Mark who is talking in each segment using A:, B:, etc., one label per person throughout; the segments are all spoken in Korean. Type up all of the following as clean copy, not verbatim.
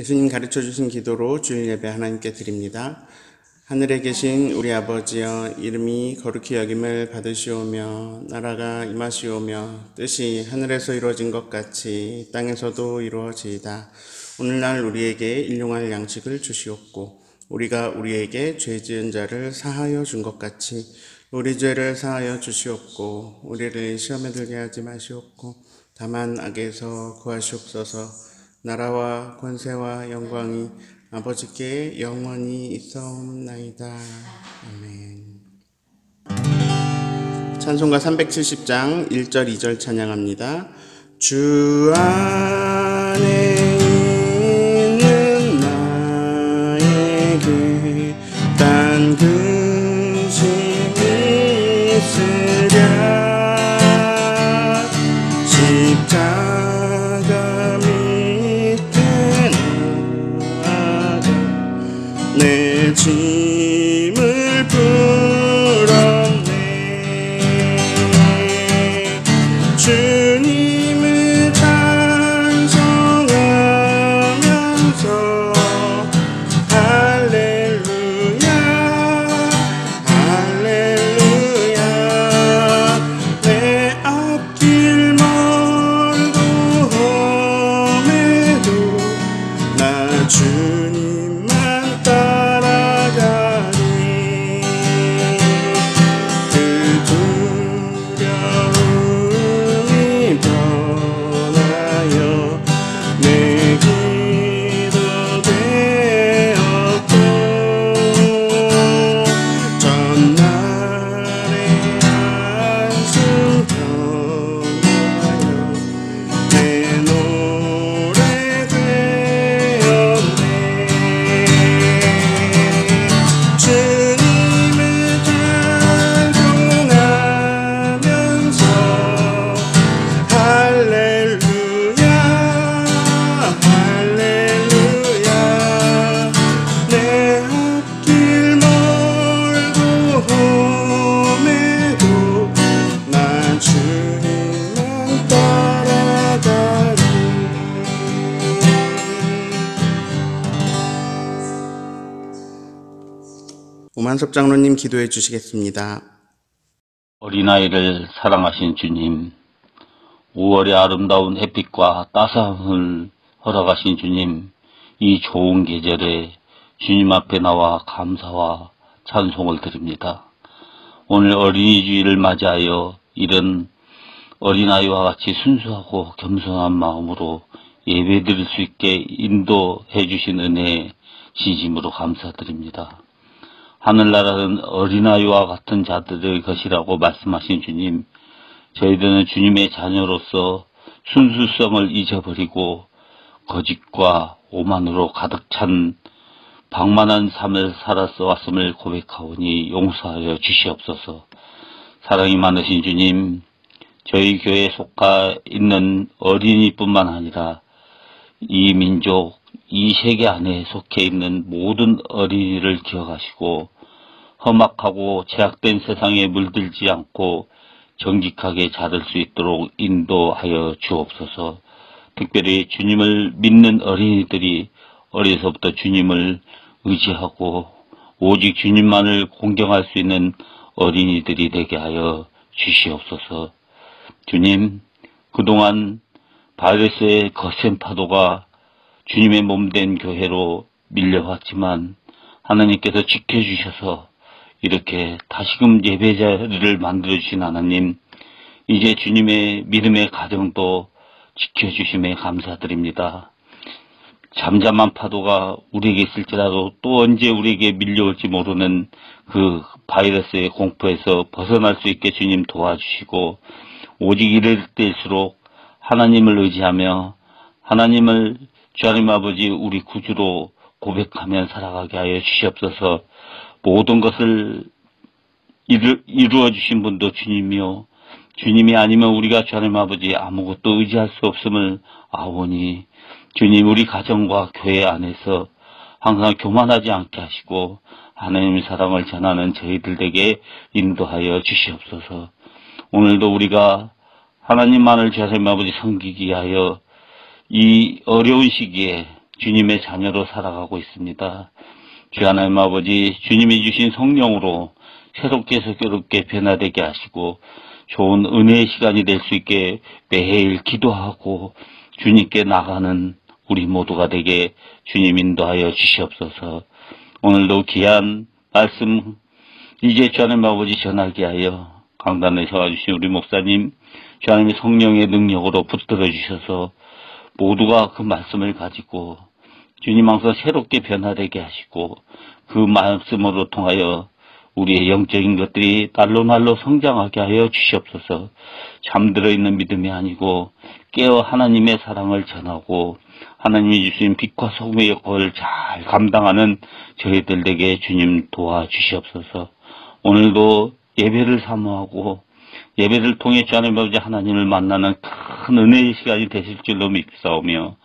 A: 예수님 가르쳐 주신 기도로 주일 예배 하나님께 드립니다. 하늘에 계신 우리 아버지여, 이름이 거룩히 여김을 받으시오며 나라가 임하시오며 뜻이 하늘에서 이루어진 것 같이 땅에서도 이루어지이다. 오늘날 우리에게 일용할 양식을 주시옵고 우리가 우리에게 죄 지은 자를 사하여 준 것 같이 우리 죄를 사하여 주시옵고 우리를 시험에 들게 하지 마시옵고 다만 악에서 구하시옵소서. 나라와 권세와 영광이 아버지께 영원히 있사옵나이다. 아멘. 찬송가 370장 1절 2절 찬양합니다. 주 안에 있는 나에게 딴 근심이 있으랴 십자가 내 짐을 풀었네. 주님을 찬송하면서 할렐루야 할렐루야. 내 앞길 멀고 험해도 나 주님만 따라가리. 그 두려움이 변하여 내 기도 되었고 전날의 한숨 변하여 내 노래 되었네. 주님을 찬송하면서 할렐루야 할렐루야. 내 앞길 멀고 험해도 나 주님만 따라가리. 오만섭 장로님 기도해 주시겠습니다.
B: 어린아이를 사랑하신 주님, 5월의 아름다운 햇빛과 따스함을 허락하신 주님, 이 좋은 계절에 주님 앞에 나와 감사와 찬송을 드립니다. 오늘 어린이 주일을 맞이하여 이런 어린아이와 같이 순수하고 겸손한 마음으로 예배드릴 수 있게 인도해 주신 은혜에 진심으로 감사드립니다. 하늘나라는 어린아이와 같은 자들의 것이라고 말씀하신 주님, 저희들은 주님의 자녀로서 순수성을 잊어버리고 거짓과 오만으로 가득 찬 방만한 삶을 살아서 왔음을 고백하오니 용서하여 주시옵소서. 사랑이 많으신 주님, 저희 교회에 속하 있는 어린이뿐만 아니라 이 민족, 이 세계 안에 속해 있는 모든 어린이를 기억하시고 험악하고 제약된 세상에 물들지 않고 정직하게 자랄 수 있도록 인도하여 주옵소서. 특별히 주님을 믿는 어린이들이 어려서부터 주님을 의지하고 오직 주님만을 공경할 수 있는 어린이들이 되게 하여 주시옵소서. 주님, 그동안 바이러스의 거센 파도가 주님의 몸된 교회로 밀려왔지만 하나님께서 지켜주셔서 이렇게 다시금 예배자를 만들어주신 하나님, 이제 주님의 믿음의 가정도 지켜주심에 감사드립니다. 잠잠한 파도가 우리에게 있을지라도 또 언제 우리에게 밀려올지 모르는 그 바이러스의 공포에서 벗어날 수 있게 주님 도와주시고 오직 이럴 때일수록 하나님을 의지하며 하나님을 주님 아버지 우리 구주로 고백하며 살아가게 하여 주시옵소서. 모든 것을 이루어 주신 분도 주님이요, 주님이 아니면 우리가 주님 아버지 아무것도 의지할 수 없음을 아오니 주님, 우리 가정과 교회 안에서 항상 교만하지 않게 하시고 하나님의 사랑을 전하는 저희들에게 인도하여 주시옵소서. 오늘도 우리가 하나님만을 주님 아버지 섬기기 위하여 이 어려운 시기에 주님의 자녀로 살아가고 있습니다. 주 하나님 아버지, 주님이 주신 성령으로 새롭게 새롭게 변화되게 하시고 좋은 은혜의 시간이 될 수 있게 매일 기도하고 주님께 나가는 우리 모두가 되게 주님 인도하여 주시옵소서. 오늘도 귀한 말씀 이제 주 하나님 아버지 전하게 하여 강단에 세워주신 우리 목사님, 주 하나님의 성령의 능력으로 붙들어 주셔서 모두가 그 말씀을 가지고 주님 항상 새롭게 변화되게 하시고 그 말씀으로 통하여 우리의 영적인 것들이 날로 성장하게 하여 주시옵소서. 잠들어 있는 믿음이 아니고 깨어 하나님의 사랑을 전하고 하나님이 주신 빛과 소금의 역할을 잘 감당하는 저희들에게 주님 도와주시옵소서. 오늘도 예배를 사모하고 예배를 통해 주 하나님 아버지 하나님을 만나는 큰 은혜의 시간이 되실 줄로 믿사오며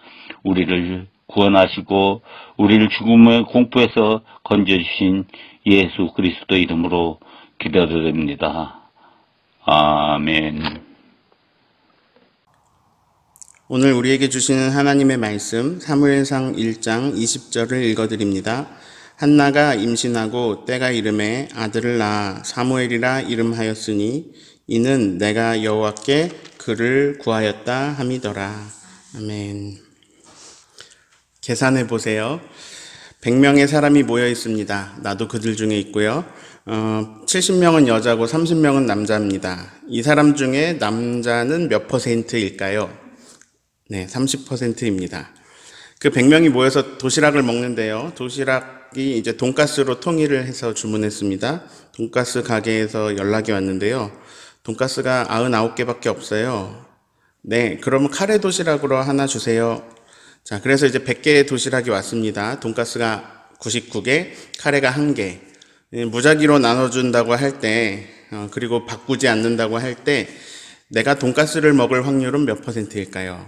B: 우리를 구원하시고 우리를 죽음의 공포에서 건져주신 예수 그리스도 이름으로 기도드립니다. 아멘.
A: 오늘 우리에게 주시는 하나님의 말씀 사무엘상 1장 20절을 읽어드립니다. 한나가 임신하고 때가 이름에 아들을 낳아 사무엘이라 이름하였으니 이는 내가 여호와께 그를 구하였다 함이더라. 아멘. 계산해 보세요. 100명의 사람이 모여 있습니다. 나도 그들 중에 있고요. 70명은 여자고 30명은 남자입니다. 이 사람 중에 남자는 몇 %일까요? 네, 30%입니다. 그 100명이 모여서 도시락을 먹는데요. 도시락이 이제 돈가스로 통일을 해서 주문했습니다. 돈가스 가게에서 연락이 왔는데요. 돈가스가 99개밖에 없어요. 네, 그러면 카레 도시락으로 하나 주세요. 자, 그래서 이제 100개의 도시락이 왔습니다. 돈가스가 99개, 카레가 1개. 무작위로 나눠준다고 할 때, 그리고 바꾸지 않는다고 할 때, 내가 돈가스를 먹을 확률은 몇 %일까요?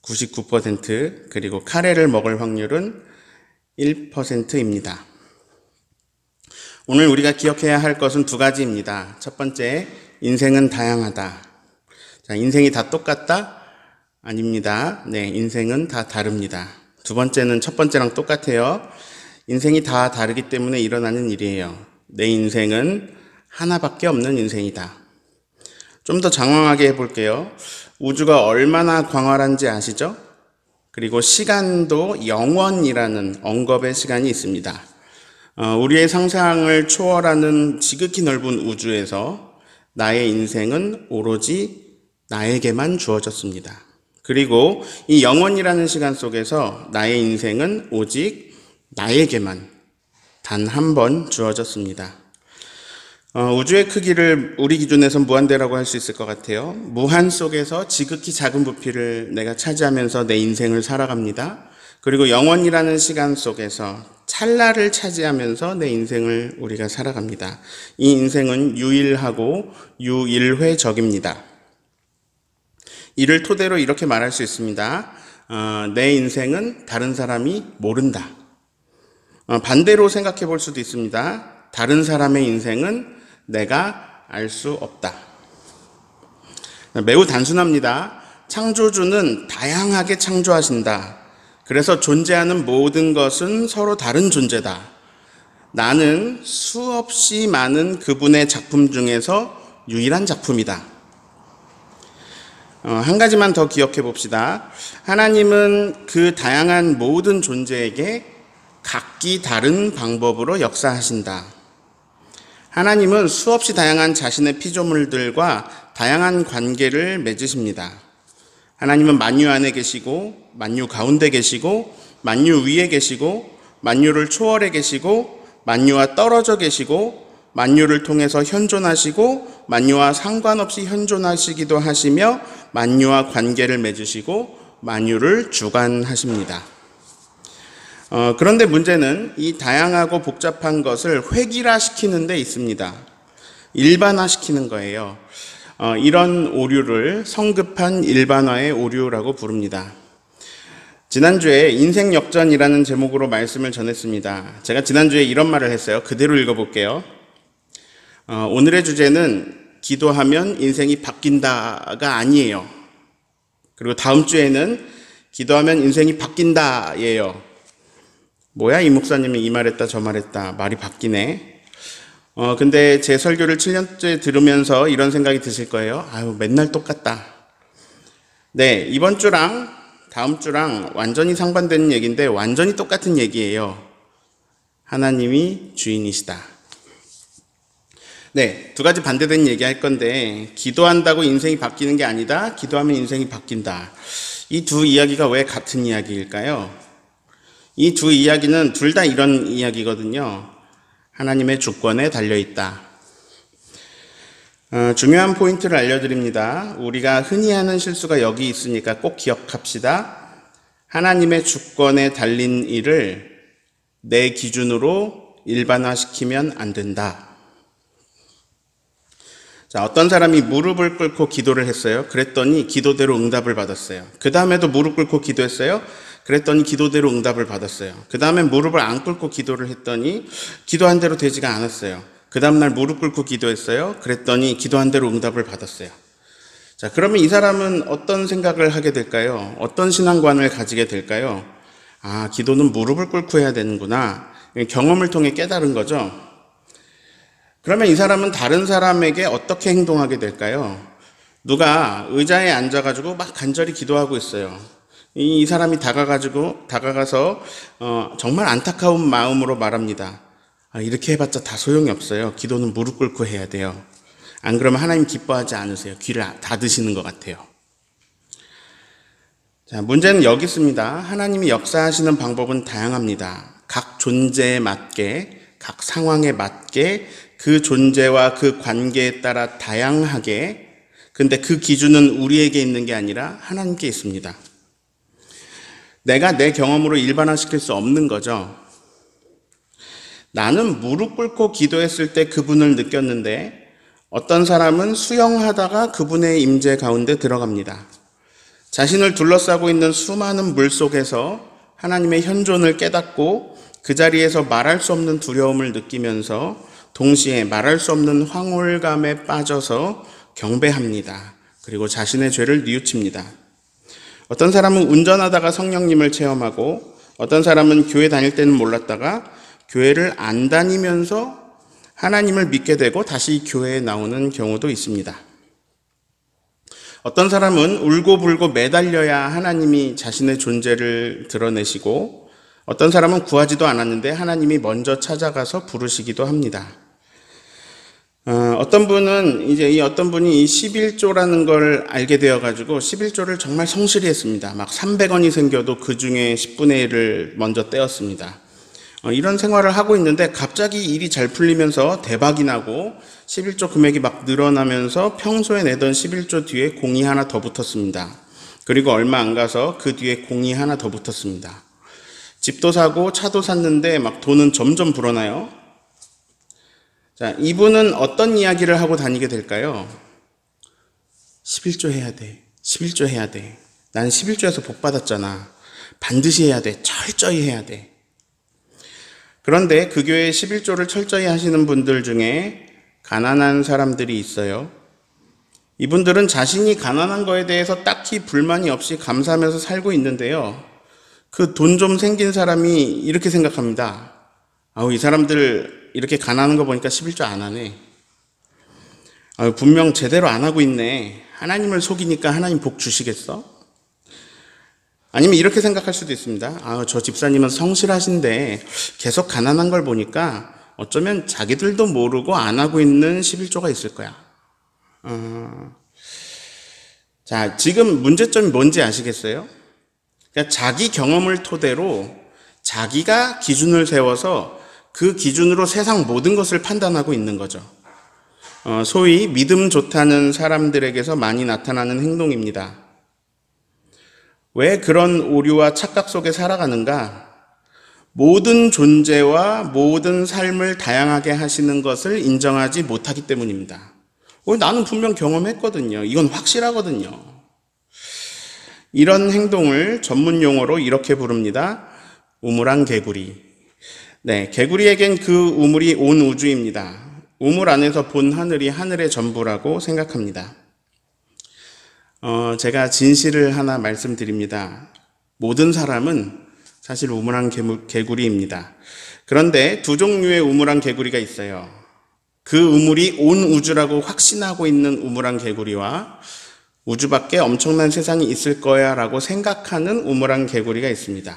A: 99%, 그리고 카레를 먹을 확률은 1%입니다. 오늘 우리가 기억해야 할 것은 두 가지입니다. 첫 번째, 인생은 다양하다. 자, 인생이 다 똑같다? 아닙니다. 네, 인생은 다 다릅니다. 두 번째는 첫 번째랑 똑같아요. 인생이 다 다르기 때문에 일어나는 일이에요. 내 인생은 하나밖에 없는 인생이다. 좀 더 장황하게 해볼게요. 우주가 얼마나 광활한지 아시죠? 그리고 시간도 영원이라는 언급의 시간이 있습니다. 우리의 상상을 초월하는 지극히 넓은 우주에서 나의 인생은 오로지 나에게만 주어졌습니다. 그리고 이 영원이라는 시간 속에서 나의 인생은 오직 나에게만 단 한 번 주어졌습니다. 우주의 크기를 우리 기준에서 무한대라고 할 수 있을 것 같아요. 무한 속에서 지극히 작은 부피를 내가 차지하면서 내 인생을 살아갑니다. 그리고 영원이라는 시간 속에서 찰나를 차지하면서 내 인생을 우리가 살아갑니다. 이 인생은 유일하고 유일회적입니다. 이를 토대로 이렇게 말할 수 있습니다. 내 인생은 다른 사람이 모른다. 반대로 생각해 볼 수도 있습니다. 다른 사람의 인생은 내가 알 수 없다. 매우 단순합니다. 창조주는 다양하게 창조하신다. 그래서 존재하는 모든 것은 서로 다른 존재다. 나는 수없이 많은 그분의 작품 중에서 유일한 작품이다. 한 가지만 더 기억해 봅시다. 하나님은 그 다양한 모든 존재에게 각기 다른 방법으로 역사하신다. 하나님은 수없이 다양한 자신의 피조물들과 다양한 관계를 맺으십니다. 하나님은 만유 안에 계시고, 만유 가운데 계시고, 만유 위에 계시고, 만유를 초월해 계시고, 만유와 떨어져 계시고, 만유를 통해서 현존하시고 만유와 상관없이 현존하시기도 하시며 만유와 관계를 맺으시고 만유를 주관하십니다. 그런데 문제는 이 다양하고 복잡한 것을 획일화시키는 데 있습니다. 일반화시키는 거예요. 이런 오류를 성급한 일반화의 오류라고 부릅니다. 지난주에 인생 역전이라는 제목으로 말씀을 전했습니다. 제가 지난주에 이런 말을 했어요. 그대로 읽어볼게요. 오늘의 주제는 기도하면 인생이 바뀐다가 아니에요. 그리고 다음 주에는 기도하면 인생이 바뀐다 예요. 뭐야 이 목사님이 이 말했다 저 말했다 말이 바뀌네. 근데 제 설교를 7년째 들으면서 이런 생각이 드실 거예요. 아유 맨날 똑같다. 네, 이번 주랑 다음 주랑 완전히 상반되는 얘기인데 완전히 똑같은 얘기예요. 하나님이 주인이시다. 네, 두 가지 반대된 얘기 할 건데 기도한다고 인생이 바뀌는 게 아니다. 기도하면 인생이 바뀐다. 이 두 이야기가 왜 같은 이야기일까요? 이 두 이야기는 둘 다 이런 이야기거든요. 하나님의 주권에 달려있다. 중요한 포인트를 알려드립니다. 우리가 흔히 하는 실수가 여기 있으니까 꼭 기억합시다. 하나님의 주권에 달린 일을 내 기준으로 일반화시키면 안 된다. 자, 어떤 사람이 무릎을 꿇고 기도를 했어요. 그랬더니 기도대로 응답을 받았어요. 그 다음에도 무릎 꿇고 기도했어요. 그랬더니 기도대로 응답을 받았어요. 그 다음에 무릎을 안 꿇고 기도를 했더니 기도한 대로 되지가 않았어요. 그 다음날 무릎 꿇고 기도했어요. 그랬더니 기도한 대로 응답을 받았어요. 자, 그러면 이 사람은 어떤 생각을 하게 될까요? 어떤 신앙관을 가지게 될까요? 아, 기도는 무릎을 꿇고 해야 되는구나. 경험을 통해 깨달은 거죠. 그러면 이 사람은 다른 사람에게 어떻게 행동하게 될까요? 누가 의자에 앉아가지고 막 간절히 기도하고 있어요. 이 사람이 다가가서 정말 안타까운 마음으로 말합니다. 아, 이렇게 해봤자 다 소용이 없어요. 기도는 무릎 꿇고 해야 돼요. 안 그러면 하나님 기뻐하지 않으세요. 귀를 닫으시는 것 같아요. 자, 문제는 여기 있습니다. 하나님이 역사하시는 방법은 다양합니다. 각 존재에 맞게, 각 상황에 맞게 그 존재와 그 관계에 따라 다양하게, 근데 그 기준은 우리에게 있는 게 아니라 하나님께 있습니다. 내가 내 경험으로 일반화시킬 수 없는 거죠. 나는 무릎 꿇고 기도했을 때 그분을 느꼈는데 어떤 사람은 수영하다가 그분의 임재 가운데 들어갑니다. 자신을 둘러싸고 있는 수많은 물 속에서 하나님의 현존을 깨닫고 그 자리에서 말할 수 없는 두려움을 느끼면서 동시에 말할 수 없는 황홀감에 빠져서 경배합니다. 그리고 자신의 죄를 뉘우칩니다. 어떤 사람은 운전하다가 성령님을 체험하고 어떤 사람은 교회 다닐 때는 몰랐다가 교회를 안 다니면서 하나님을 믿게 되고 다시 교회에 나오는 경우도 있습니다. 어떤 사람은 울고불고 매달려야 하나님이 자신의 존재를 드러내시고 어떤 사람은 구하지도 않았는데 하나님이 먼저 찾아가서 부르시기도 합니다. 어떤 분이 이 11조라는 걸 알게 되어가지고 11조를 정말 성실히 했습니다. 막 300원이 생겨도 그 중에 10분의 1을 먼저 떼었습니다. 이런 생활을 하고 있는데 갑자기 일이 잘 풀리면서 대박이 나고 11조 금액이 막 늘어나면서 평소에 내던 11조 뒤에 공이 하나 더 붙었습니다. 그리고 얼마 안 가서 그 뒤에 공이 하나 더 붙었습니다. 집도 사고 차도 샀는데 막 돈은 점점 불어나요. 자, 이분은 어떤 이야기를 하고 다니게 될까요? 11조 해야 돼. 11조 해야 돼. 나는 11조에서 복 받았잖아. 반드시 해야 돼. 철저히 해야 돼. 그런데 그 교회에 11조를 철저히 하시는 분들 중에 가난한 사람들이 있어요. 이분들은 자신이 가난한 거에 대해서 딱히 불만이 없이 감사하면서 살고 있는데요. 그 돈 좀 생긴 사람이 이렇게 생각합니다. 이 사람들 이렇게 가난한 거 보니까 11조 안 하네. 분명 제대로 안 하고 있네. 하나님을 속이니까 하나님 복 주시겠어? 아니면 이렇게 생각할 수도 있습니다. 저 집사님은 성실하신데 계속 가난한 걸 보니까 어쩌면 자기들도 모르고 안 하고 있는 11조가 있을 거야. 자, 지금 문제점이 뭔지 아시겠어요? 그러니까 자기 경험을 토대로 자기가 기준을 세워서 그 기준으로 세상 모든 것을 판단하고 있는 거죠. 소위 믿음 좋다는 사람들에게서 많이 나타나는 행동입니다. 왜 그런 오류와 착각 속에 살아가는가? 모든 존재와 모든 삶을 다양하게 하시는 것을 인정하지 못하기 때문입니다. 나는 분명 경험했거든요. 이건 확실하거든요. 이런 행동을 전문 용어로 이렇게 부릅니다. 우물안 개구리. 네, 개구리에겐 그 우물이 온 우주입니다. 우물 안에서 본 하늘이 하늘의 전부라고 생각합니다. 제가 진실을 하나 말씀드립니다. 모든 사람은 사실 우물안 개구리입니다. 그런데 두 종류의 우물안 개구리가 있어요. 그 우물이 온 우주라고 확신하고 있는 우물안 개구리와 우주 밖에 엄청난 세상이 있을 거야 라고 생각하는 우물안 개구리가 있습니다.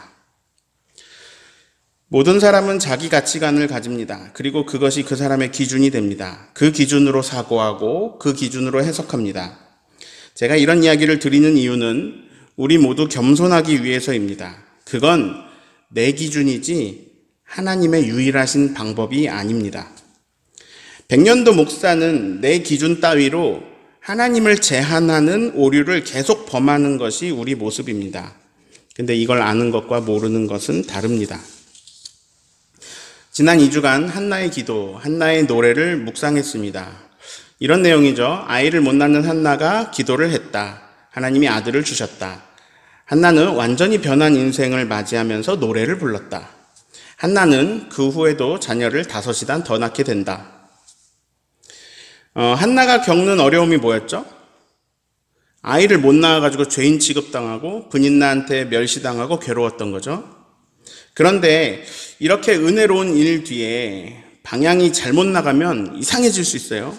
A: 모든 사람은 자기 가치관을 가집니다. 그리고 그것이 그 사람의 기준이 됩니다. 그 기준으로 사고하고 그 기준으로 해석합니다. 제가 이런 이야기를 드리는 이유는 우리 모두 겸손하기 위해서입니다. 그건 내 기준이지 하나님의 유일하신 방법이 아닙니다. 백년도 목사는 내 기준 따위로 하나님을 제한하는 오류를 계속 범하는 것이 우리 모습입니다. 근데 이걸 아는 것과 모르는 것은 다릅니다. 지난 2주간 한나의 기도, 한나의 노래를 묵상했습니다. 이런 내용이죠. 아이를 못 낳는 한나가 기도를 했다. 하나님이 아들을 주셨다. 한나는 완전히 변한 인생을 맞이하면서 노래를 불렀다. 한나는 그 후에도 자녀를 5이단 더 낳게 된다. 한나가 겪는 어려움이 뭐였죠? 아이를 못 낳아가지고 죄인 취급당하고 분인나한테 멸시당하고 괴로웠던 거죠. 그런데 이렇게 은혜로운 일 뒤에 방향이 잘못 나가면 이상해질 수 있어요.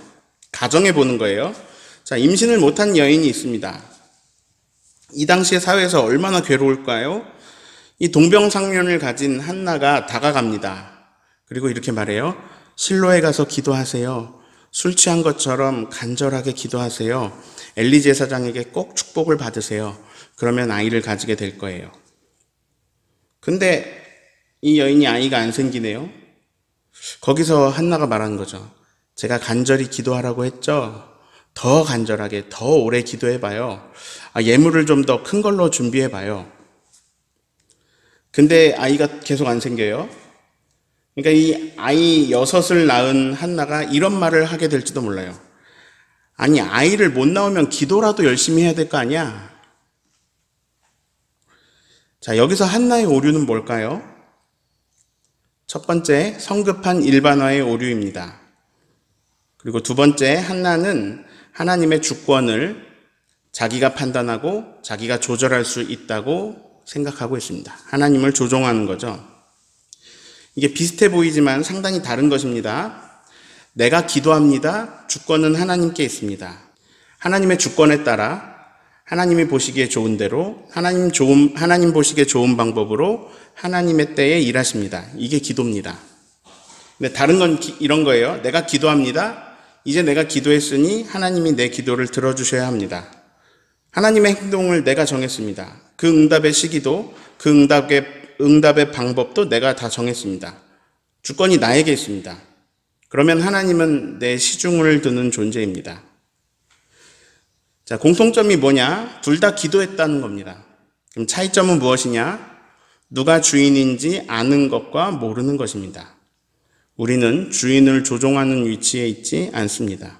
A: 가정해 보는 거예요. 자, 임신을 못한 여인이 있습니다. 이 당시의 사회에서 얼마나 괴로울까요? 이 동병상련을 가진 한나가 다가갑니다. 그리고 이렇게 말해요. 실로에 가서 기도하세요. 술 취한 것처럼 간절하게 기도하세요. 엘리 제사장에게 꼭 축복을 받으세요. 그러면 아이를 가지게 될 거예요. 근데 이 여인이 아이가 안 생기네요. 거기서 한나가 말하는 거죠. 제가 간절히 기도하라고 했죠. 더 간절하게, 더 오래 기도해봐요. 예물을 좀 더 큰 걸로 준비해봐요. 근데 아이가 계속 안 생겨요. 그러니까 이 아이 6을 낳은 한나가 이런 말을 하게 될지도 몰라요. 아니, 아이를 못 낳으면 기도라도 열심히 해야 될 거 아니야? 자, 여기서 한나의 오류는 뭘까요? 첫 번째, 성급한 일반화의 오류입니다. 그리고 두 번째, 한나는 하나님의 주권을 자기가 판단하고 자기가 조절할 수 있다고 생각하고 있습니다. 하나님을 조종하는 거죠. 이게 비슷해 보이지만 상당히 다른 것입니다. 내가 기도합니다. 주권은 하나님께 있습니다. 하나님의 주권에 따라 하나님이 보시기에 좋은 대로 하나님 보시기에 좋은 방법으로 하나님의 때에 일하십니다. 이게 기도입니다. 근데 다른 건 이런 거예요. 내가 기도합니다. 이제 내가 기도했으니 하나님이 내 기도를 들어주셔야 합니다. 하나님의 행동을 내가 정했습니다. 그 응답의 시기도 그 응답의 방법도 내가 다 정했습니다. 주권이 나에게 있습니다. 그러면 하나님은 내 시중을 드는 존재입니다. 자, 공통점이 뭐냐? 둘 다 기도했다는 겁니다. 그럼 차이점은 무엇이냐? 누가 주인인지 아는 것과 모르는 것입니다. 우리는 주인을 조종하는 위치에 있지 않습니다.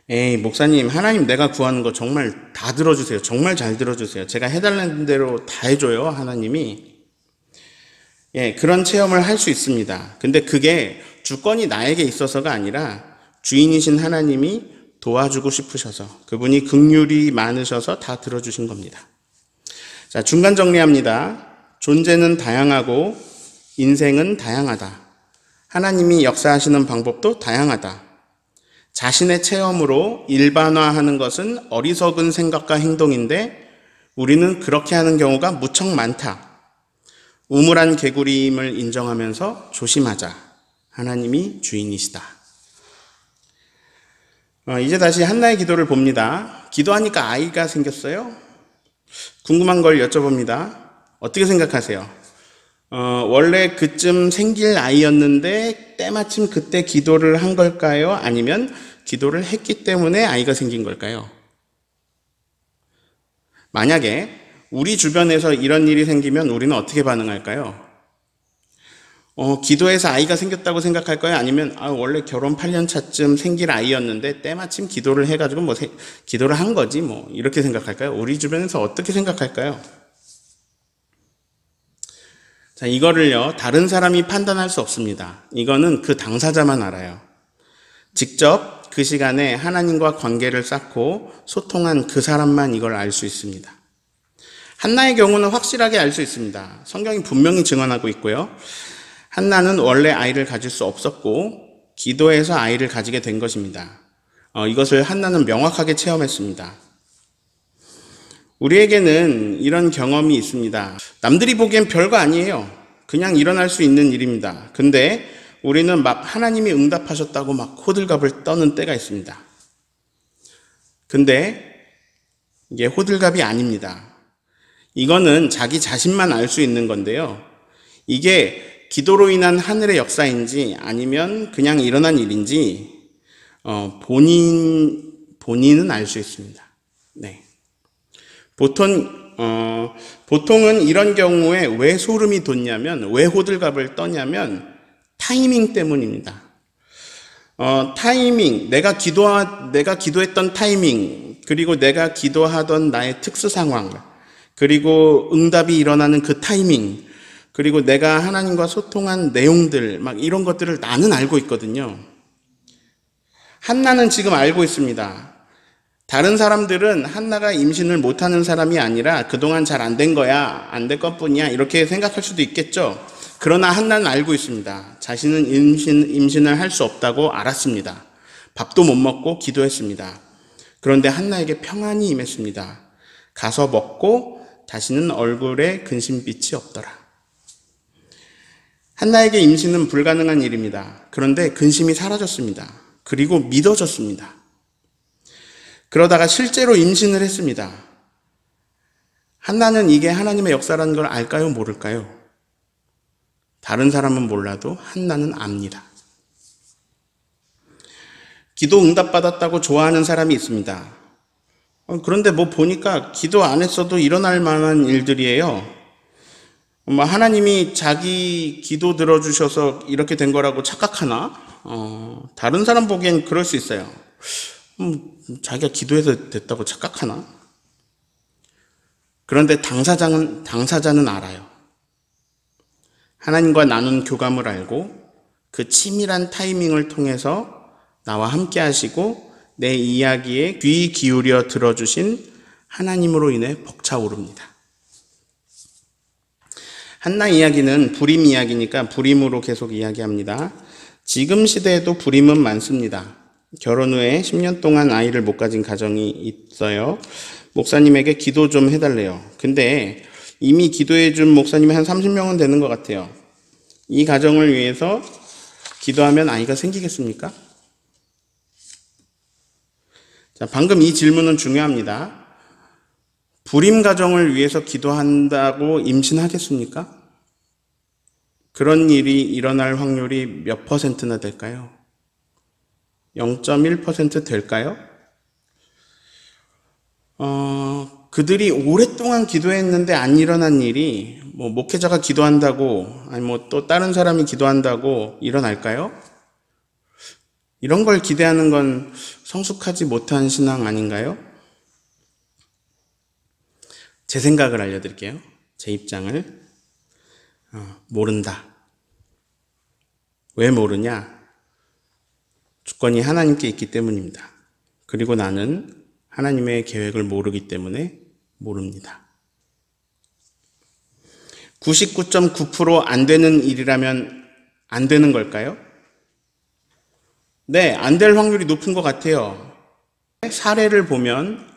A: 에이, 목사님, 하나님 내가 구하는 거 정말 다 들어주세요. 정말 잘 들어주세요. 제가 해달라는 대로 다 해줘요, 하나님이. 그런 체험을 할 수 있습니다. 근데 그게 주권이 나에게 있어서가 아니라 주인이신 하나님이 도와주고 싶으셔서, 그분이 긍휼이 많으셔서 다 들어주신 겁니다. 자, 중간 정리합니다. 존재는 다양하고 인생은 다양하다. 하나님이 역사하시는 방법도 다양하다. 자신의 체험으로 일반화하는 것은 어리석은 생각과 행동인데 우리는 그렇게 하는 경우가 무척 많다. 우물안 개구리임을 인정하면서 조심하자. 하나님이 주인이시다. 이제 다시 한나의 기도를 봅니다. 기도하니까 아이가 생겼어요? 궁금한 걸 여쭤봅니다. 어떻게 생각하세요? 원래 그쯤 생길 아이였는데 때마침 그때 기도를 한 걸까요? 아니면 기도를 했기 때문에 아이가 생긴 걸까요? 만약에 우리 주변에서 이런 일이 생기면 우리는 어떻게 반응할까요? 기도해서 아이가 생겼다고 생각할까요? 아니면 원래 결혼 8년 차쯤 생길 아이였는데 때마침 기도를 해가지고 기도를 한 거지 이렇게 생각할까요? 우리 주변에서 어떻게 생각할까요? 자, 이거를요 다른 사람이 판단할 수 없습니다. 이거는 그 당사자만 알아요. 직접 그 시간에 하나님과 관계를 쌓고 소통한 그 사람만 이걸 알 수 있습니다. 한나의 경우는 확실하게 알 수 있습니다. 성경이 분명히 증언하고 있고요. 한나는 원래 아이를 가질 수 없었고 기도해서 아이를 가지게 된 것입니다. 이것을 한나는 명확하게 체험했습니다. 우리에게는 이런 경험이 있습니다. 남들이 보기엔 별거 아니에요. 그냥 일어날 수 있는 일입니다. 근데 우리는 막 하나님이 응답하셨다고 막 호들갑을 떠는 때가 있습니다. 근데 이게 호들갑이 아닙니다. 이거는 자기 자신만 알 수 있는 건데요. 이게 기도로 인한 하늘의 역사인지 아니면 그냥 일어난 일인지 본인은 알 수 있습니다. 네. 보통은 이런 경우에 왜 소름이 돋냐면, 왜 호들갑을 떠냐면 타이밍 때문입니다. 타이밍, 내가 기도했던 타이밍, 그리고 내가 기도하던 나의 특수 상황, 그리고 응답이 일어나는 그 타이밍, 그리고 내가 하나님과 소통한 내용들, 막 이런 것들을 나는 알고 있거든요. 한나는 지금 알고 있습니다. 다른 사람들은 한나가 임신을 못하는 사람이 아니라 그동안 잘 안 된 거야, 안 될 것뿐이야, 이렇게 생각할 수도 있겠죠. 그러나 한나는 알고 있습니다. 자신은 임신을 할 수 없다고 알았습니다. 밥도 못 먹고 기도했습니다. 그런데 한나에게 평안이 임했습니다. 가서 먹고 다시는 얼굴에 근심빛이 없더라. 한나에게 임신은 불가능한 일입니다. 그런데 근심이 사라졌습니다. 그리고 믿어졌습니다. 그러다가 실제로 임신을 했습니다. 한나는 이게 하나님의 역사라는 걸 알까요? 모를까요? 다른 사람은 몰라도 한나는 압니다. 기도 응답받았다고 좋아하는 사람이 있습니다. 그런데 뭐 보니까 기도 안 했어도 일어날 만한 일들이에요. 하나님이 자기 기도 들어주셔서 이렇게 된 거라고 착각하나? 다른 사람 보기엔 그럴 수 있어요. 자기가 기도해서 됐다고 착각하나? 그런데 당사자는 알아요. 하나님과 나눈 교감을 알고 그 치밀한 타이밍을 통해서 나와 함께 하시고 내 이야기에 귀 기울여 들어주신 하나님으로 인해 벅차오릅니다. 한나 이야기는 불임 이야기니까 불임으로 계속 이야기합니다. 지금 시대에도 불임은 많습니다. 결혼 후에 10년 동안 아이를 못 가진 가정이 있어요. 목사님에게 기도 좀 해달래요. 근데 이미 기도해 준 목사님이 한 30명은 되는 것 같아요. 이 가정을 위해서 기도하면 아이가 생기겠습니까? 자, 방금 이 질문은 중요합니다. 불임 가정을 위해서 기도한다고 임신하겠습니까? 그런 일이 일어날 확률이 몇 %나 될까요? 0.1% 될까요? 그들이 오랫동안 기도했는데 안 일어난 일이 목회자가 기도한다고 아니 또 다른 사람이 기도한다고 일어날까요? 이런 걸 기대하는 건 성숙하지 못한 신앙 아닌가요? 제 생각을 알려드릴게요. 제 입장을. 모른다. 왜 모르냐? 주권이 하나님께 있기 때문입니다. 그리고 나는 하나님의 계획을 모르기 때문에 모릅니다. 99.9% 안 되는 일이라면 안 되는 걸까요? 네, 안 될 확률이 높은 것 같아요. 사례를 보면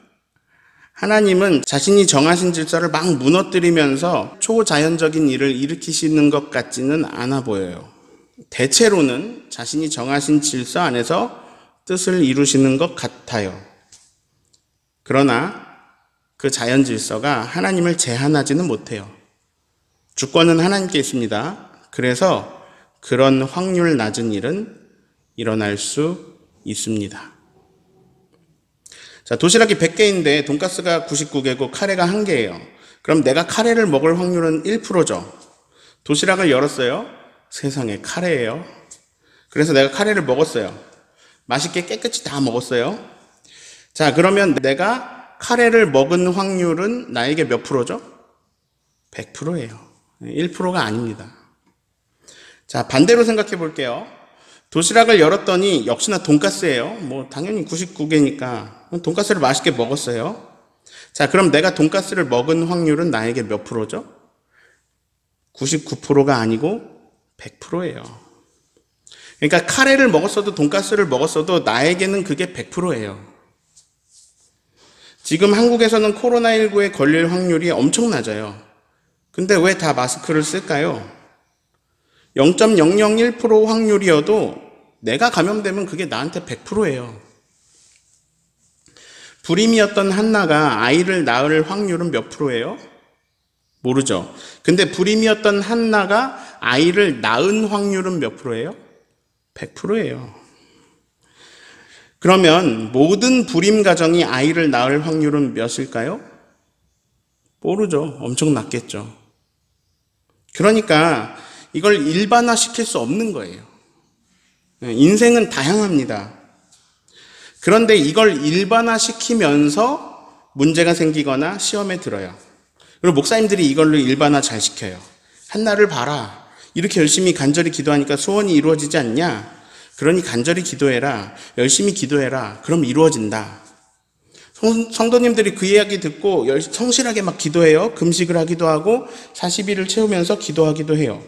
A: 하나님은 자신이 정하신 질서를 막 무너뜨리면서 초자연적인 일을 일으키시는 것 같지는 않아 보여요. 대체로는 자신이 정하신 질서 안에서 뜻을 이루시는 것 같아요. 그러나 그 자연 질서가 하나님을 제한하지는 못해요. 주권은 하나님께 있습니다. 그래서 그런 확률 낮은 일은 일어날 수 있습니다. 자, 도시락이 100개인데 돈가스가 99개고 카레가 1개예요. 그럼 내가 카레를 먹을 확률은 1%죠. 도시락을 열었어요. 세상에 카레예요. 그래서 내가 카레를 먹었어요. 맛있게 깨끗이 다 먹었어요. 자, 그러면 내가 카레를 먹은 확률은 나에게 몇 %죠? 100%예요. 1%가 아닙니다. 자, 반대로 생각해 볼게요. 도시락을 열었더니 역시나 돈가스예요. 당연히 99개니까 돈가스를 맛있게 먹었어요. 자, 그럼 내가 돈가스를 먹은 확률은 나에게 몇 프로죠? 99%가 아니고 100%예요. 그러니까 카레를 먹었어도 돈가스를 먹었어도 나에게는 그게 100%예요. 지금 한국에서는 코로나19에 걸릴 확률이 엄청 낮아요. 근데 왜 다 마스크를 쓸까요? 0.001% 확률이어도 내가 감염되면 그게 나한테 100%예요. 불임이었던 한나가 아이를 낳을 확률은 몇 프로예요? 모르죠. 근데 불임이었던 한나가 아이를 낳은 확률은 몇 프로예요? 100%예요. 그러면 모든 불임 가정이 아이를 낳을 확률은 몇일까요? 모르죠. 엄청 낮겠죠. 그러니까 이걸 일반화시킬 수 없는 거예요. 인생은 다양합니다. 그런데 이걸 일반화시키면서 문제가 생기거나 시험에 들어요. 그리고 목사님들이 이걸로 일반화 잘 시켜요. 한나를 봐라. 이렇게 열심히 간절히 기도하니까 소원이 이루어지지 않냐? 그러니 간절히 기도해라. 열심히 기도해라. 그럼 이루어진다. 성도님들이 그 이야기 듣고 성실하게 막 기도해요. 금식을 하기도 하고 40일을 채우면서 기도하기도 해요.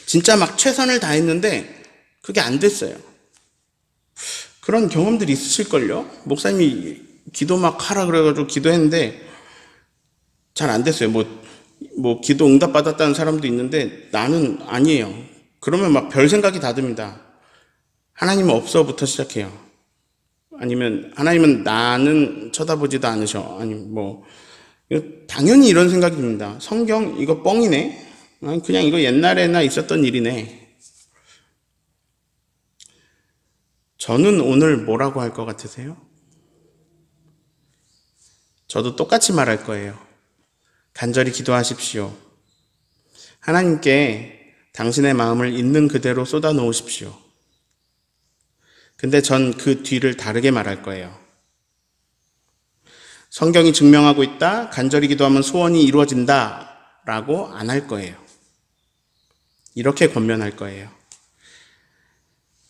A: 진짜 막 최선을 다했는데 그게 안 됐어요. 그런 경험들이 있으실걸요? 목사님이 기도 막 하라 그래가지고 기도했는데 잘 안 됐어요. 뭐 기도 응답 받았다는 사람도 있는데 나는 아니에요. 그러면 막 별 생각이 다 듭니다. 하나님은 없어부터 시작해요. 아니면 하나님은 나는 쳐다보지도 않으셔. 아니면 당연히 이런 생각이 듭니다. 성경 이거 뻥이네. 그냥 이거 옛날에나 있었던 일이네. 저는 오늘 뭐라고 할 것 같으세요? 저도 똑같이 말할 거예요. 간절히 기도하십시오. 하나님께 당신의 마음을 있는 그대로 쏟아 놓으십시오. 근데 전 그 뒤를 다르게 말할 거예요. 성경이 증명하고 있다. 간절히 기도하면 소원이 이루어진다. 라고 안 할 거예요. 이렇게 권면할 거예요.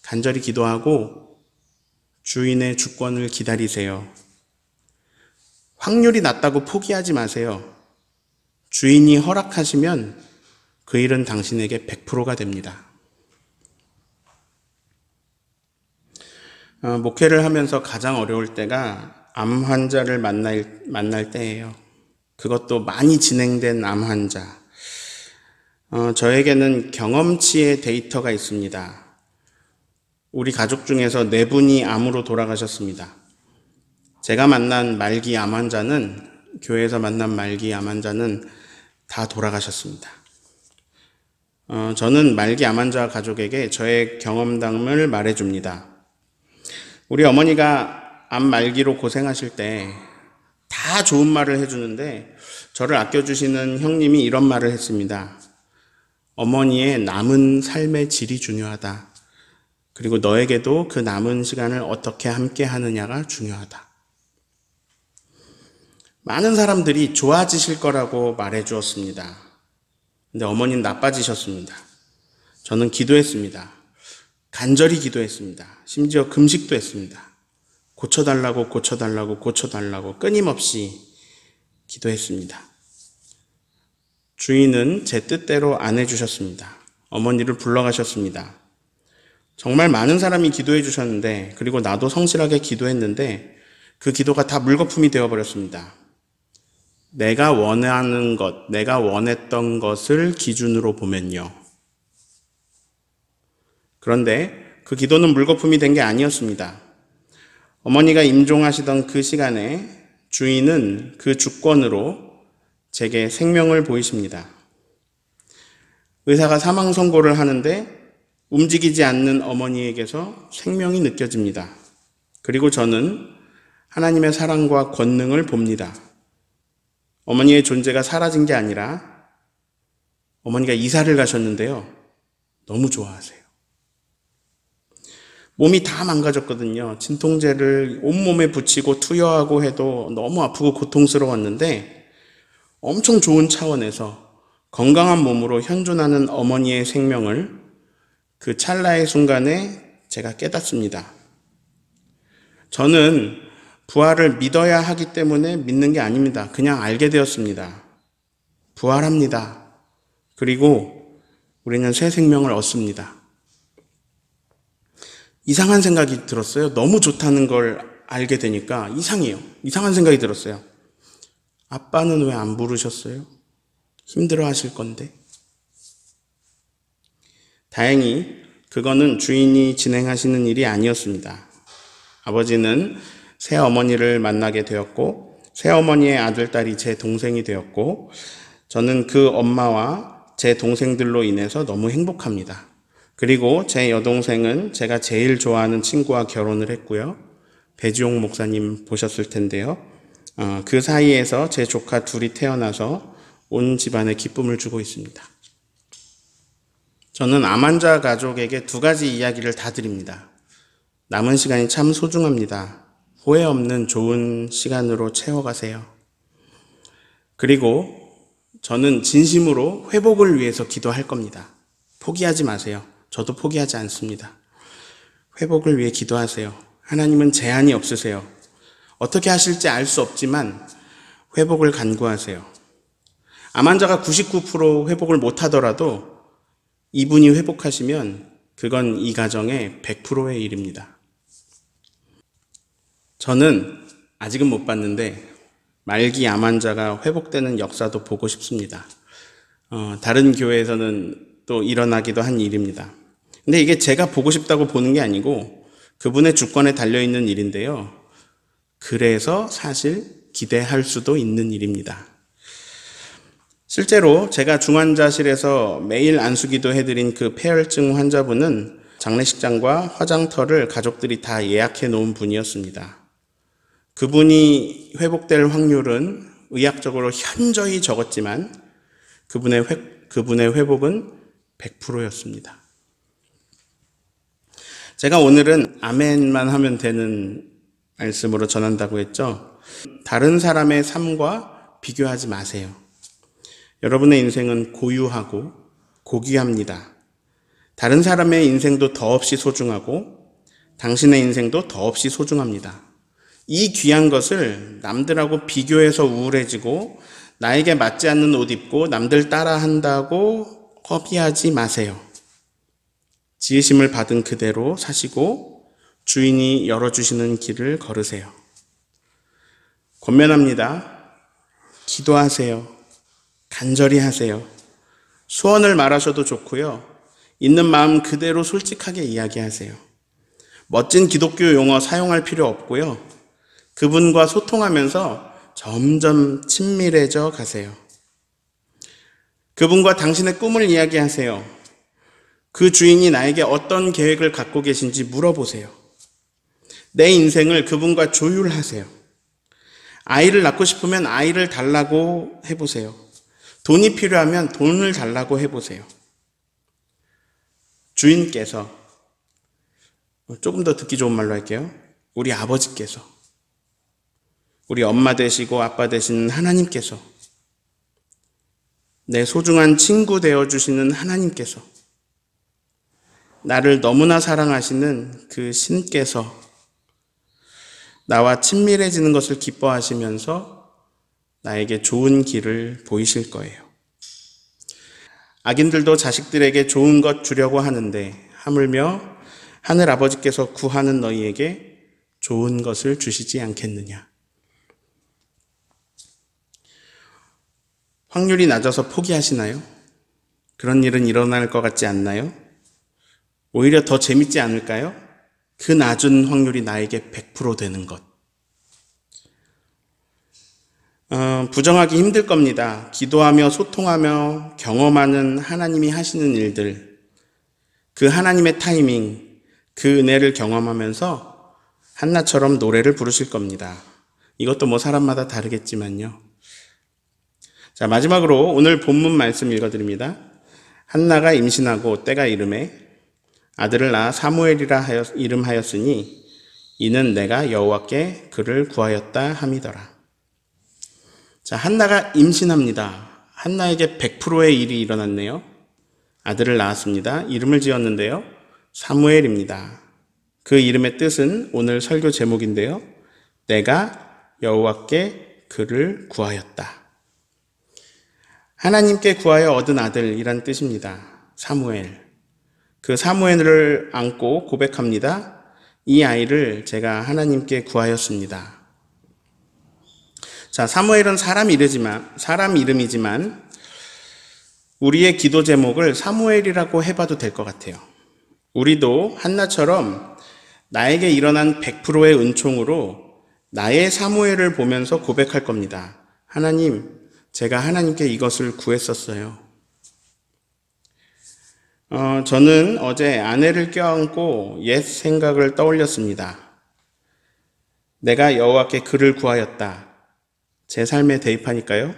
A: 간절히 기도하고 주인의 주권을 기다리세요. 확률이 낮다고 포기하지 마세요. 주인이 허락하시면 그 일은 당신에게 100%가 됩니다. 목회를 하면서 가장 어려울 때가 암 환자를 만날 때예요. 그것도 많이 진행된 암 환자. 저에게는 경험치의 데이터가 있습니다. 우리 가족 중에서 4분이 암으로 돌아가셨습니다. 제가 만난 말기 암 환자는, 교회에서 만난 말기 암 환자는 다 돌아가셨습니다. 저는 말기 암 환자 가족에게 저의 경험담을 말해줍니다. 우리 어머니가 암 말기로 고생하실 때 다 좋은 말을 해주는데 저를 아껴주시는 형님이 이런 말을 했습니다. 어머니의 남은 삶의 질이 중요하다. 그리고 너에게도 그 남은 시간을 어떻게 함께 하느냐가 중요하다. 많은 사람들이 좋아지실 거라고 말해 주었습니다. 근데 어머니는 나빠지셨습니다. 저는 기도했습니다. 간절히 기도했습니다. 심지어 금식도 했습니다. 고쳐달라고 끊임없이 기도했습니다. 주인은 제 뜻대로 안 해주셨습니다. 어머니를 불러가셨습니다. 정말 많은 사람이 기도해 주셨는데, 그리고 나도 성실하게 기도했는데 그 기도가 다 물거품이 되어버렸습니다. 내가 원하는 것, 내가 원했던 것을 기준으로 보면요. 그런데 그 기도는 물거품이 된 게 아니었습니다. 어머니가 임종하시던 그 시간에 주인은 그 주권으로 제게 생명을 보이십니다. 의사가 사망 선고를 하는데 움직이지 않는 어머니에게서 생명이 느껴집니다. 그리고 저는 하나님의 사랑과 권능을 봅니다. 어머니의 존재가 사라진 게 아니라 어머니가 이사를 가셨는데요. 너무 좋아하세요. 몸이 다 망가졌거든요. 진통제를 온몸에 붙이고 투여하고 해도 너무 아프고 고통스러웠는데 엄청 좋은 차원에서 건강한 몸으로 현존하는 어머니의 생명을 그 찰나의 순간에 제가 깨닫습니다. 저는 부활을 믿어야 하기 때문에 믿는 게 아닙니다. 그냥 알게 되었습니다. 부활합니다. 그리고 우리는 새 생명을 얻습니다. 이상한 생각이 들었어요. 너무 좋다는 걸 알게 되니까 이상해요. 이상한 생각이 들었어요. 아빠는 왜 안 부르셨어요? 힘들어 하실 건데. 다행히 그거는 주인이 진행하시는 일이 아니었습니다. 아버지는 새어머니를 만나게 되었고, 새어머니의 아들딸이 제 동생이 되었고, 저는 그 엄마와 제 동생들로 인해서 너무 행복합니다. 그리고 제 여동생은 제가 제일 좋아하는 친구와 결혼을 했고요. 배지용 목사님 보셨을 텐데요. 그 사이에서 제 조카 둘이 태어나서 온 집안에 기쁨을 주고 있습니다. 저는 암환자 가족에게 2가지 이야기를 다 드립니다. 남은 시간이 참 소중합니다. 후회 없는 좋은 시간으로 채워가세요. 그리고 저는 진심으로 회복을 위해서 기도할 겁니다. 포기하지 마세요. 저도 포기하지 않습니다. 회복을 위해 기도하세요. 하나님은 제한이 없으세요. 어떻게 하실지 알 수 없지만 회복을 간구하세요. 암 환자가 99% 회복을 못하더라도 이분이 회복하시면 그건 이 가정의 100%의 일입니다. 저는 아직은 못 봤는데 말기 암 환자가 회복되는 역사도 보고 싶습니다. 다른 교회에서는 또 일어나기도 한 일입니다. 근데 이게 제가 보고 싶다고 보는 게 아니고 그분의 주권에 달려있는 일인데요. 그래서 사실 기대할 수도 있는 일입니다. 실제로 제가 중환자실에서 매일 안수기도 해드린 그 폐혈증 환자분은 장례식장과 화장터를 가족들이 다 예약해 놓은 분이었습니다. 그분이 회복될 확률은 의학적으로 현저히 적었지만 그분의 회복은 100%였습니다. 제가 오늘은 아멘만 하면 되는 말씀으로 전한다고 했죠. 다른 사람의 삶과 비교하지 마세요. 여러분의 인생은 고유하고 고귀합니다. 다른 사람의 인생도 더없이 소중하고 당신의 인생도 더없이 소중합니다. 이 귀한 것을 남들하고 비교해서 우울해지고 나에게 맞지 않는 옷 입고 남들 따라한다고 허비하지 마세요. 지으심을 받은 그대로 사시고 주인이 열어주시는 길을 걸으세요. 권면합니다. 기도하세요. 간절히 하세요. 소원을 말하셔도 좋고요. 있는 마음 그대로 솔직하게 이야기하세요. 멋진 기독교 용어 사용할 필요 없고요. 그분과 소통하면서 점점 친밀해져 가세요. 그분과 당신의 꿈을 이야기하세요. 그 주인이 나에게 어떤 계획을 갖고 계신지 물어보세요. 내 인생을 그분과 조율하세요. 아이를 낳고 싶으면 아이를 달라고 해보세요. 돈이 필요하면 돈을 달라고 해보세요. 주인께서, 조금 더 듣기 좋은 말로 할게요. 우리 아버지께서, 우리 엄마 되시고 아빠 되시는 하나님께서, 내 소중한 친구 되어주시는 하나님께서, 나를 너무나 사랑하시는 그 신께서 나와 친밀해지는 것을 기뻐하시면서 나에게 좋은 길을 보이실 거예요. 악인들도 자식들에게 좋은 것 주려고 하는데 하물며 하늘 아버지께서 구하는 너희에게 좋은 것을 주시지 않겠느냐. 확률이 낮아서 포기하시나요? 그런 일은 일어날 것 같지 않나요? 오히려 더 재밌지 않을까요? 그 낮은 확률이 나에게 100% 되는 것. 부정하기 힘들 겁니다. 기도하며 소통하며 경험하는 하나님이 하시는 일들, 그 하나님의 타이밍, 그 은혜를 경험하면서 한나처럼 노래를 부르실 겁니다. 이것도 뭐 사람마다 다르겠지만요. 자, 마지막으로 오늘 본문 말씀 읽어드립니다. 한나가 임신하고 때가 이르매 아들을 낳아 사무엘이라 이름하였으니 이는 내가 여호와께 그를 구하였다 함이더라. 자, 한나가 임신합니다. 한나에게 100%의 일이 일어났네요. 아들을 낳았습니다. 이름을 지었는데요. 사무엘입니다. 그 이름의 뜻은 오늘 설교 제목인데요. 내가 여호와께 그를 구하였다. 하나님께 구하여 얻은 아들이란 뜻입니다. 사무엘. 그 사무엘을 안고 고백합니다. 이 아이를 제가 하나님께 구하였습니다. 자, 사무엘은 사람 이름이지만 우리의 기도 제목을 사무엘이라고 해봐도 될 것 같아요. 우리도 한나처럼 나에게 일어난 100%의 은총으로 나의 사무엘을 보면서 고백할 겁니다. 하나님, 제가 하나님께 이것을 구했었어요. 저는 어제 아내를 껴안고 옛 생각을 떠올렸습니다. 내가 여호와께 그를 구하였다. 제 삶에 대입하니까요.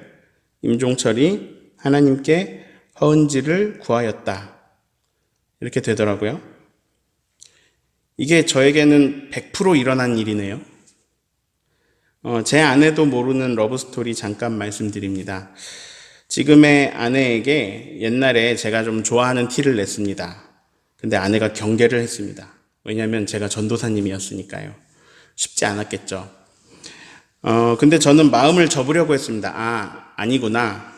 A: 임종철이 하나님께 허은지를 구하였다. 이렇게 되더라고요. 이게 저에게는 100% 일어난 일이네요. 제 아내도 모르는 러브스토리 잠깐 말씀드립니다. 지금의 아내에게 옛날에 제가 좀 좋아하는 티를 냈습니다. 근데 아내가 경계를 했습니다. 왜냐하면 제가 전도사님이었으니까요. 쉽지 않았겠죠. 근데 저는 마음을 접으려고 했습니다. 아니구나.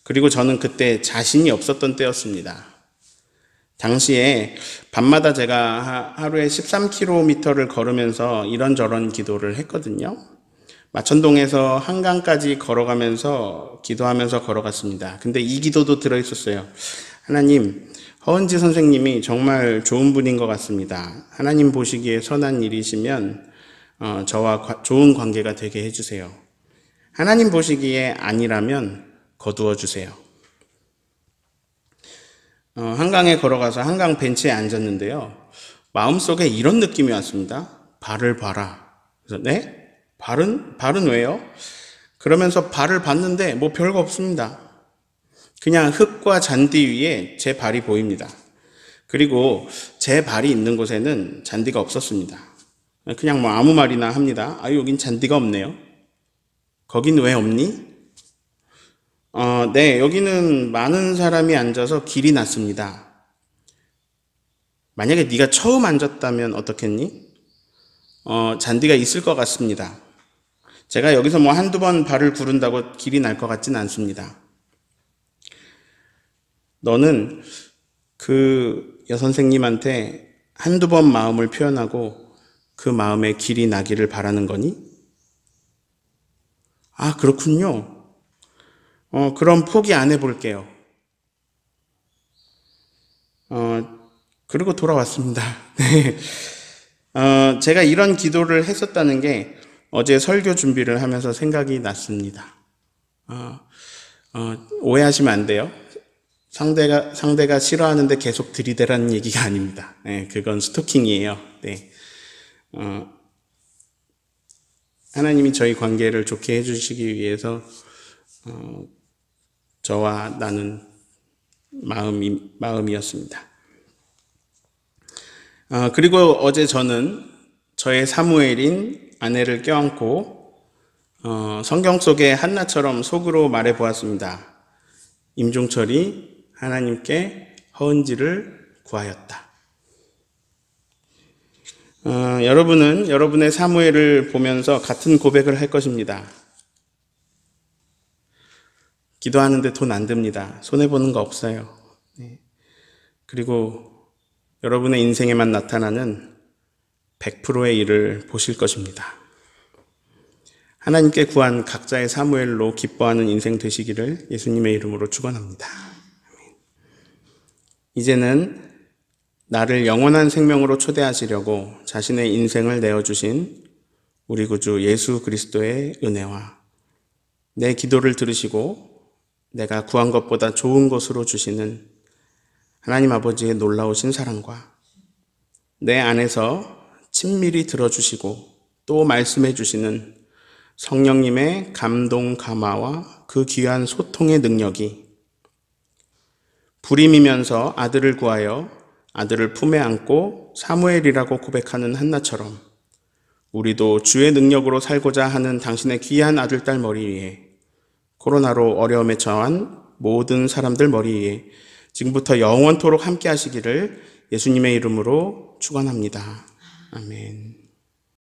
A: 그리고 저는 그때 자신이 없었던 때였습니다. 당시에 밤마다 제가 하루에 13km를 걸으면서 이런저런 기도를 했거든요. 마천동에서 한강까지 걸어가면서 기도하면서 걸어갔습니다. 근데 이 기도도 들어있었어요. 하나님, 허은지 선생님이 정말 좋은 분인 것 같습니다. 하나님 보시기에 선한 일이시면 저와 좋은 관계가 되게 해주세요. 하나님 보시기에 아니라면 거두어 주세요. 한강에 걸어가서 한강 벤치에 앉았는데요. 마음속에 이런 느낌이 왔습니다. 발을 봐라. 그래서 네? 발은 왜요? 그러면서 발을 봤는데 뭐 별거 없습니다. 그냥 흙과 잔디 위에 제 발이 보입니다. 그리고 제 발이 있는 곳에는 잔디가 없었습니다. 그냥 뭐 아무 말이나 합니다. 여긴 잔디가 없네요. 거긴 왜 없니? 네, 여기는 많은 사람이 앉아서 길이 났습니다. 만약에 네가 처음 앉았다면 어떻겠니? 잔디가 있을 것 같습니다. 제가 여기서 뭐 한두 번 발을 구른다고 길이 날 것 같진 않습니다. 너는 그 여선생님한테 한두 번 마음을 표현하고 그 마음에 길이 나기를 바라는 거니? 그렇군요. 그럼 포기 안 해볼게요. 그리고 돌아왔습니다. 네. 제가 이런 기도를 했었다는 게 어제 설교 준비를 하면서 생각이 났습니다. 오해하시면 안 돼요. 상대가 싫어하는데 계속 들이대라는 얘기가 아닙니다. 네, 그건 스토킹이에요. 네. 하나님이 저희 관계를 좋게 해주시기 위해서 저와 나눈 마음이었습니다. 그리고 어제 저는 저의 사무엘인 아내를 껴안고 성경 속의 한나처럼 속으로 말해보았습니다. 임종철이 하나님께 허은지를 구하였다. 여러분은 여러분의 사무엘을 보면서 같은 고백을 할 것입니다. 기도하는데 돈 안 듭니다. 손해보는 거 없어요. 네. 그리고 여러분의 인생에만 나타나는 100%의 일을 보실 것입니다. 하나님께 구한 각자의 사무엘로 기뻐하는 인생 되시기를 예수님의 이름으로 축원합니다. 이제는 나를 영원한 생명으로 초대하시려고 자신의 인생을 내어주신 우리 구주 예수 그리스도의 은혜와 내 기도를 들으시고 내가 구한 것보다 좋은 것으로 주시는 하나님 아버지의 놀라우신 사랑과 내 안에서 친밀히 들어주시고 또 말씀해 주시는 성령님의 감동 감화와 그 귀한 소통의 능력이 불임이면서 아들을 구하여 아들을 품에 안고 사무엘이라고 고백하는 한나처럼 우리도 주의 능력으로 살고자 하는 당신의 귀한 아들, 딸 머리 위에 코로나로 어려움에 처한 모든 사람들 머리 위에 지금부터 영원토록 함께 하시기를 예수님의 이름으로 축원합니다. 아멘.